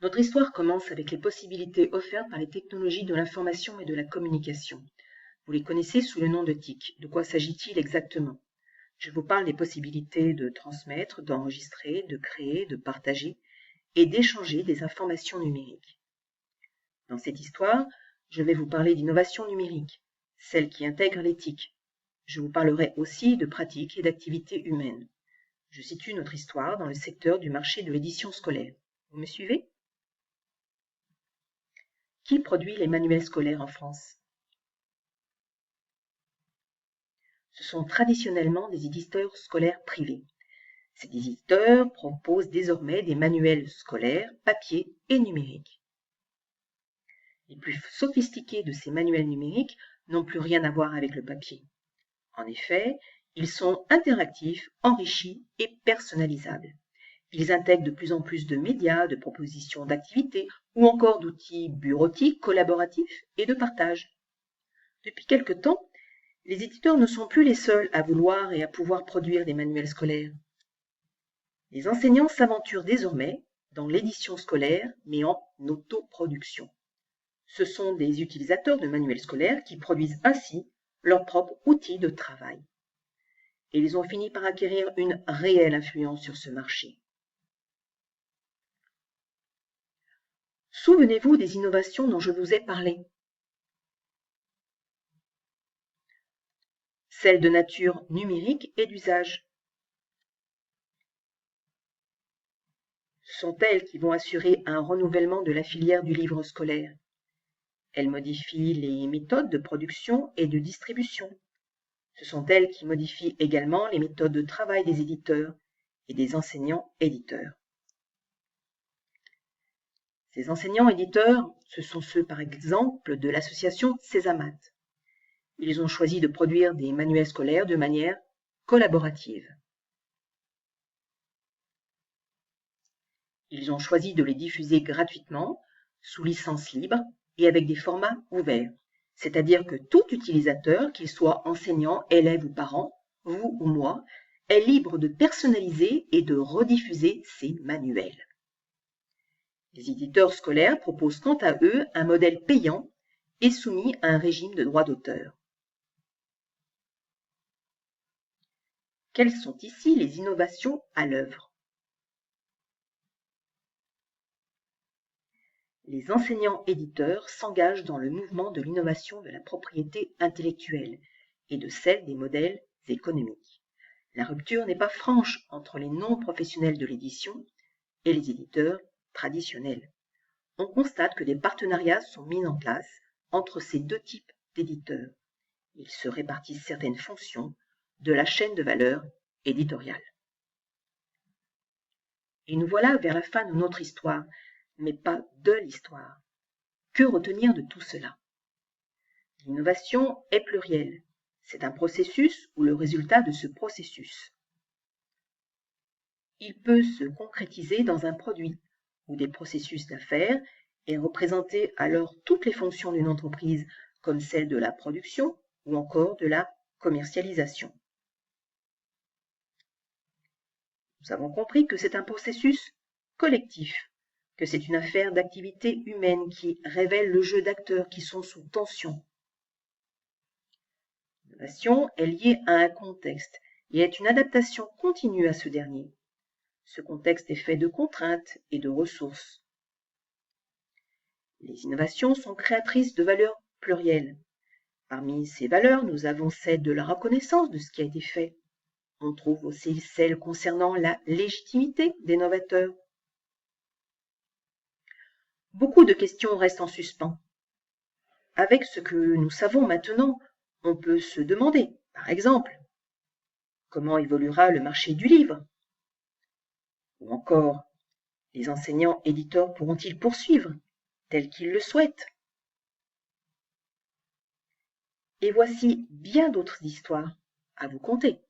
Notre histoire commence avec les possibilités offertes par les technologies de l'information et de la communication. Vous les connaissez sous le nom de TIC. De quoi s'agit-il exactement? Je vous parle des possibilités de transmettre, d'enregistrer, de créer, de partager et d'échanger des informations numériques. Dans cette histoire, je vais vous parler d'innovation numérique, celle qui intègre les TIC. Je vous parlerai aussi de pratiques et d'activités humaines. Je situe notre histoire dans le secteur du marché de l'édition scolaire. Vous me suivez? Qui produit les manuels scolaires en France? Ce sont traditionnellement des éditeurs scolaires privés. Ces éditeurs proposent désormais des manuels scolaires papier et numériques. Les plus sophistiqués de ces manuels numériques n'ont plus rien à voir avec le papier. En effet, ils sont interactifs, enrichis et personnalisables. Ils intègrent de plus en plus de médias, de propositions d'activités ou encore d'outils bureautiques, collaboratifs et de partage. Depuis quelque temps, les éditeurs ne sont plus les seuls à vouloir et à pouvoir produire des manuels scolaires. Les enseignants s'aventurent désormais dans l'édition scolaire, mais en autoproduction. Ce sont des utilisateurs de manuels scolaires qui produisent ainsi leurs propres outils de travail. Et ils ont fini par acquérir une réelle influence sur ce marché. Souvenez-vous des innovations dont je vous ai parlé. Celles de nature numérique et d'usage. Ce sont elles qui vont assurer un renouvellement de la filière du livre scolaire. Elles modifient les méthodes de production et de distribution. Ce sont elles qui modifient également les méthodes de travail des éditeurs et des enseignants-éditeurs. Ces enseignants-éditeurs, ce sont ceux par exemple de l'association Césamat. Ils ont choisi de produire des manuels scolaires de manière collaborative. Ils ont choisi de les diffuser gratuitement, sous licence libre et avec des formats ouverts. C'est-à-dire que tout utilisateur, qu'il soit enseignant, élève ou parent, vous ou moi, est libre de personnaliser et de rediffuser ces manuels. Les éditeurs scolaires proposent quant à eux un modèle payant et soumis à un régime de droit d'auteur. Quelles sont ici les innovations à l'œuvre? Les enseignants-éditeurs s'engagent dans le mouvement de l'innovation de la propriété intellectuelle et de celle des modèles économiques. La rupture n'est pas franche entre les non-professionnels de l'édition et les éditeurs traditionnels. On constate que des partenariats sont mis en place entre ces deux types d'éditeurs. Ils se répartissent certaines fonctions de la chaîne de valeur éditoriale. Et nous voilà vers la fin de notre histoire, mais pas de l'histoire. Que retenir de tout cela? L'innovation est plurielle. C'est un processus ou le résultat de ce processus. Il peut se concrétiser dans un produit ou des processus d'affaires et représenter alors toutes les fonctions d'une entreprise, comme celle de la production ou encore de la commercialisation. Nous avons compris que c'est un processus collectif, que c'est une affaire d'activité humaine qui révèle le jeu d'acteurs qui sont sous tension. L'innovation est liée à un contexte et est une adaptation continue à ce dernier. Ce contexte est fait de contraintes et de ressources. Les innovations sont créatrices de valeurs plurielles. Parmi ces valeurs, nous avons celle de la reconnaissance de ce qui a été fait. On trouve aussi celle concernant la légitimité des novateurs. Beaucoup de questions restent en suspens. Avec ce que nous savons maintenant, on peut se demander, par exemple, comment évoluera le marché du livre? Ou encore, les enseignants-éditeurs pourront-ils poursuivre, tel qu'ils le souhaitent? Et voici bien d'autres histoires à vous conter.